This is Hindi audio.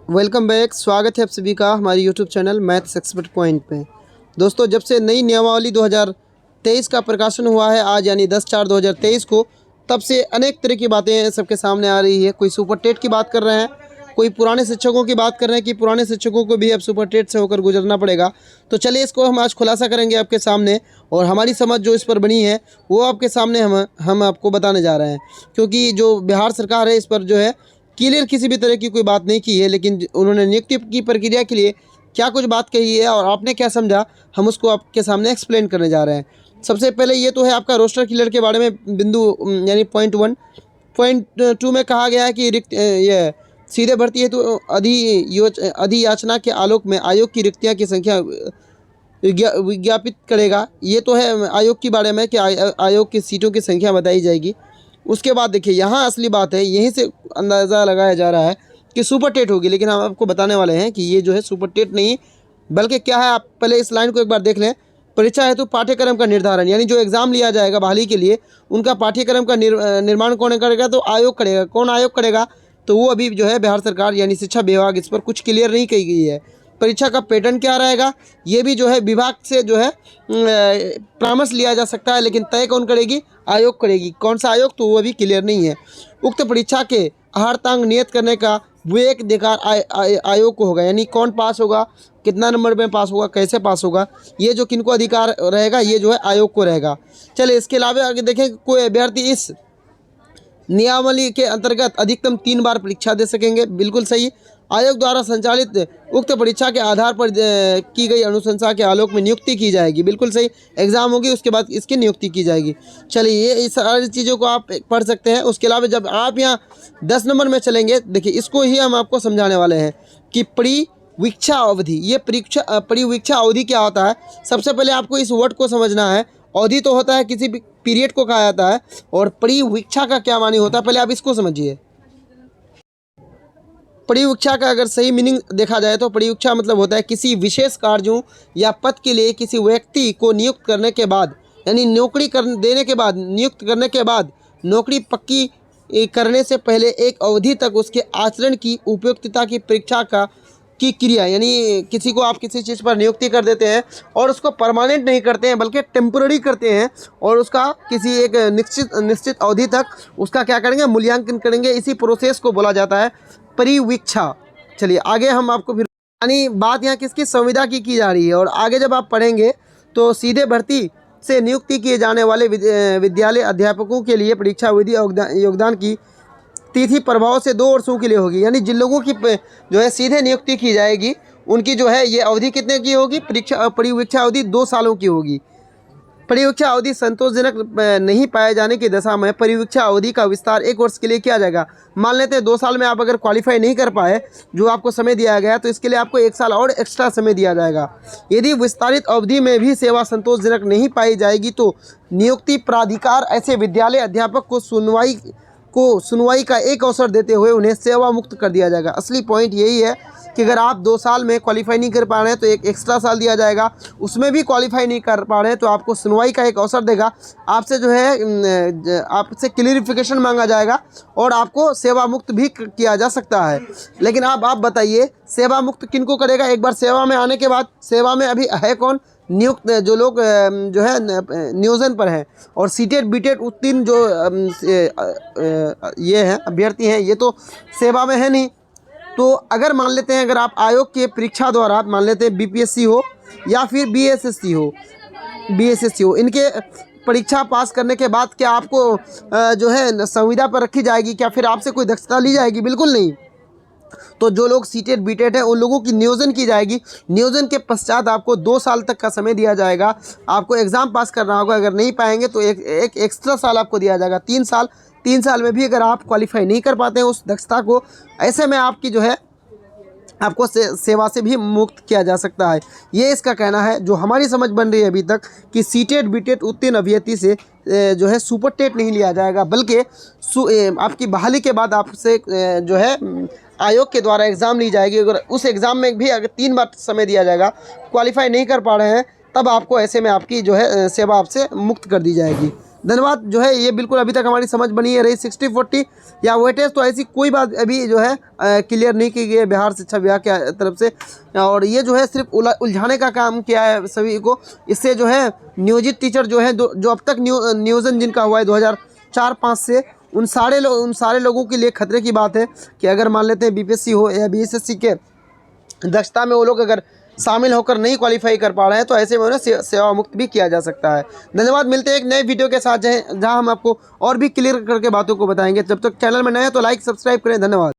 Welcome back. स्वागत है आप सभी का हमारे YouTube channel maths expert point पे। दोस्तों, जब से नई नियमावली 2023 का प्रकाशन हुआ है आज यानी 10/4/2023 को, तब से अनेक तरह की बातें सबके सामने आ रही है। कोई सुपर टेट की बात कर रहे हैं, कोई पुराने शिक्षकों की बात कर रहे हैं कि पुराने शिक्षकों को भी अब सुपर टेट से होकर गुजरना पड़ेगा। तो चलिए इसको हम आज खुलासा करेंगे आपके सामने, और हमारी समझ जो इस पर बनी है वो आपके सामने हम आपको बताने जा रहे हैं। क्योंकि जो बिहार सरकार है इस पर जो है क्लियर किसी भी तरह की कोई बात नहीं की है, लेकिन उन्होंने नियुक्ति की प्रक्रिया के लिए क्या कुछ बात कही है और आपने क्या समझा, हम उसको आपके सामने एक्सप्लेन करने जा रहे हैं। सबसे पहले ये तो है आपका रोस्टर क्लियर के बारे में बिंदु यानी पॉइंट 1। पॉइंट 2 में कहा गया है कि ये सीधे भर्ती हेतु अधियाचना के आलोक में आयोग की रिक्तियाँ की संख्या विज्ञापित करेगा। ये तो है आयोग के बारे में कि आयोग की सीटों की संख्या बताई जाएगी। उसके बाद देखिए यहाँ असली बात है, यहीं से अंदाज़ा लगाया जा रहा है कि सुपर टेट होगी, लेकिन हम आपको बताने वाले हैं कि ये जो है सुपर टेट नहीं बल्कि क्या है। आप पहले इस लाइन को एक बार देख लें। परीक्षा हेतु पाठ्यक्रम का निर्धारण, यानी जो एग्ज़ाम लिया जाएगा बहाली के लिए, उनका पाठ्यक्रम का निर्माण कौन करेगा? तो आयोग करेगा। कौन आयोग करेगा? तो वो अभी जो है बिहार सरकार यानी शिक्षा विभाग, इस पर कुछ क्लियर नहीं कही गई है। परीक्षा का पैटर्न क्या रहेगा ये भी जो है विभाग से जो है परामर्श लिया जा सकता है, लेकिन तय कौन करेगी? आयोग करेगी। कौन सा आयोग? तो वो अभी क्लियर नहीं है। उक्त परीक्षा के आहारतांक नियत करने का विवेक अधिकार आयोग को होगा, यानी कौन पास होगा, कितना नंबर में पास होगा, कैसे पास होगा, ये जो किनको अधिकार रहेगा ये जो है आयोग को रहेगा। चलिए इसके अलावा आगे देखें, कोई अभ्यर्थी इस नियमावली के अंतर्गत अधिकतम 3 बार परीक्षा दे सकेंगे। बिल्कुल सही। आयोग द्वारा संचालित उक्त परीक्षा के आधार पर की गई अनुशंसा के आलोक में नियुक्ति की जाएगी। बिल्कुल सही। एग्ज़ाम होगी उसके बाद इसकी नियुक्ति की जाएगी। चलिए ये इस सारी चीज़ों को आप पढ़ सकते हैं। उसके अलावा जब आप यहाँ 10 नंबर में चलेंगे, देखिए इसको ही हम आपको समझाने वाले हैं कि परिवीक्षा अवधि। ये परिवीक्षा अवधि क्या होता है? सबसे पहले आपको इस वर्ड को समझना है। अवधि तो होता है किसी पीरियड को कहा जाता है, और परिवीक्षा का क्या मानी होता है पहले आप इसको समझिए। परिवीक्षा का अगर सही मीनिंग देखा जाए तो परिवीक्षा मतलब होता है किसी विशेष कार्यों या पद के लिए किसी व्यक्ति को नियुक्त करने के बाद, यानी नौकरी देने के बाद, नियुक्त करने के बाद नौकरी पक्की करने से पहले एक अवधि तक उसके आचरण की उपयुक्तता की परीक्षा की क्रिया। यानी किसी को आप किसी चीज़ पर नियुक्ति कर देते हैं और उसको परमानेंट नहीं करते हैं बल्कि टेम्पररी करते हैं, और उसका किसी एक निश्चित अवधि तक उसका क्या करेंगे? मूल्यांकन करेंगे। इसी प्रोसेस को बोला जाता है परिवीक्षा। चलिए आगे हम आपको फिर, यानी बात यहाँ किसकी? संविदा की जा रही है। और आगे जब आप पढ़ेंगे तो सीधे भर्ती से नियुक्ति किए जाने वाले विद्यालय अध्यापकों के लिए परीक्षा विधि योगदान की तिथि प्रभाव से 2 वर्षों के लिए होगी। यानी जिन लोगों की जो है सीधे नियुक्ति की जाएगी उनकी जो है ये अवधि कितने की होगी? परिवीक्षा अवधि 2 सालों की होगी। परिवीक्षा अवधि संतोषजनक नहीं पाए जाने की दशा में परिवीक्षा अवधि का विस्तार 1 वर्ष के लिए किया जाएगा। मान लेते हैं 2 साल में आप अगर क्वालिफाई नहीं कर पाए जो आपको समय दिया गया, तो इसके लिए आपको 1 साल और एक्स्ट्रा समय दिया जाएगा। यदि विस्तारित अवधि में भी सेवा संतोषजनक नहीं पाई जाएगी तो नियुक्ति प्राधिकार ऐसे विद्यालय अध्यापक को सुनवाई का एक अवसर देते हुए उन्हें सेवा मुक्त कर दिया जाएगा। असली पॉइंट यही है कि अगर आप 2 साल में क्वालिफाई नहीं कर पा रहे हैं तो एक एक्स्ट्रा साल दिया जाएगा। उसमें भी क्वालिफाई नहीं कर पा रहे हैं तो आपको सुनवाई का एक अवसर देगा। आपसे जो है आपसे क्लियरिफिकेशन मांगा जाएगा और आपको सेवा मुक्त भी किया जा सकता है। लेकिन आप बताइए सेवा मुक्त किनको करेगा? एक बार सेवा में आने के बाद, सेवा में अभी है कौन? नियुक्त जो लोग जो है नियोजन पर हैं और सीटेट बीटेट उत्तीर्ण जो ये हैं अभ्यर्थी हैं, ये तो सेवा में है नहीं। तो अगर मान लेते हैं अगर आप आयोग के परीक्षा द्वारा मान लेते हैं बीपीएससी हो या फिर बीएसएससी हो, इनके परीक्षा पास करने के बाद क्या आपको जो है संविदा पर रखी जाएगी? क्या फिर आपसे कोई दक्षता ली जाएगी? बिल्कुल नहीं। तो जो लोग सीटेट बीटेट है उन लोगों की नियोजन की जाएगी। नियोजन के पश्चात आपको 2 साल तक का समय दिया जाएगा। आपको एग्ज़ाम पास करना होगा। अगर नहीं पाएंगे तो एक एक्स्ट्रा साल आपको दिया जाएगा, 3 साल। 3 साल में भी अगर आप क्वालिफाई नहीं कर पाते हैं उस दक्षता को, ऐसे में आपकी जो है आपको सेवा से भी मुक्त किया जा सकता है। ये इसका कहना है। जो हमारी समझ बन रही है अभी तक कि सीटेट बीटेट उत्तीर्ण अभ्यर्थी से जो है सुपर टेट नहीं लिया जाएगा, बल्कि आपकी बहाली के बाद आपसे जो है आयोग के द्वारा एग्ज़ाम ली जाएगी। अगर उस एग्ज़ाम में भी अगर 3 बार समय दिया जाएगा, क्वालिफाई नहीं कर पा रहे हैं, तब आपको ऐसे में आपकी जो है सेवा आपसे मुक्त कर दी जाएगी। धन्यवाद। जो है ये बिल्कुल अभी तक हमारी समझ बनी है रही 60-40 या वेटेज, तो ऐसी कोई बात अभी जो है क्लियर नहीं की गई है बिहार शिक्षा विभाग की तरफ से। और ये जो है सिर्फ उलझाने का काम किया है सभी को। इससे जो है नियोजित टीचर जो है जो अब तक नियोजन जिनका हुआ है 2004-05 से, उन सारे लोगों के लिए खतरे की बात है कि अगर मान लेते हैं बीपीएससी हो या बीएसएससी के दक्षता में वो लोग अगर शामिल होकर नहीं क्वालिफाई कर पा रहे हैं, तो ऐसे में उन्हें सेवा मुक्त भी किया जा सकता है। धन्यवाद। मिलते हैं एक नए वीडियो के साथ जहाँ हम आपको और भी क्लियर करके बातों को बताएंगे। जब तक चैनल में नए हैं तो लाइक सब्सक्राइब करें। धन्यवाद।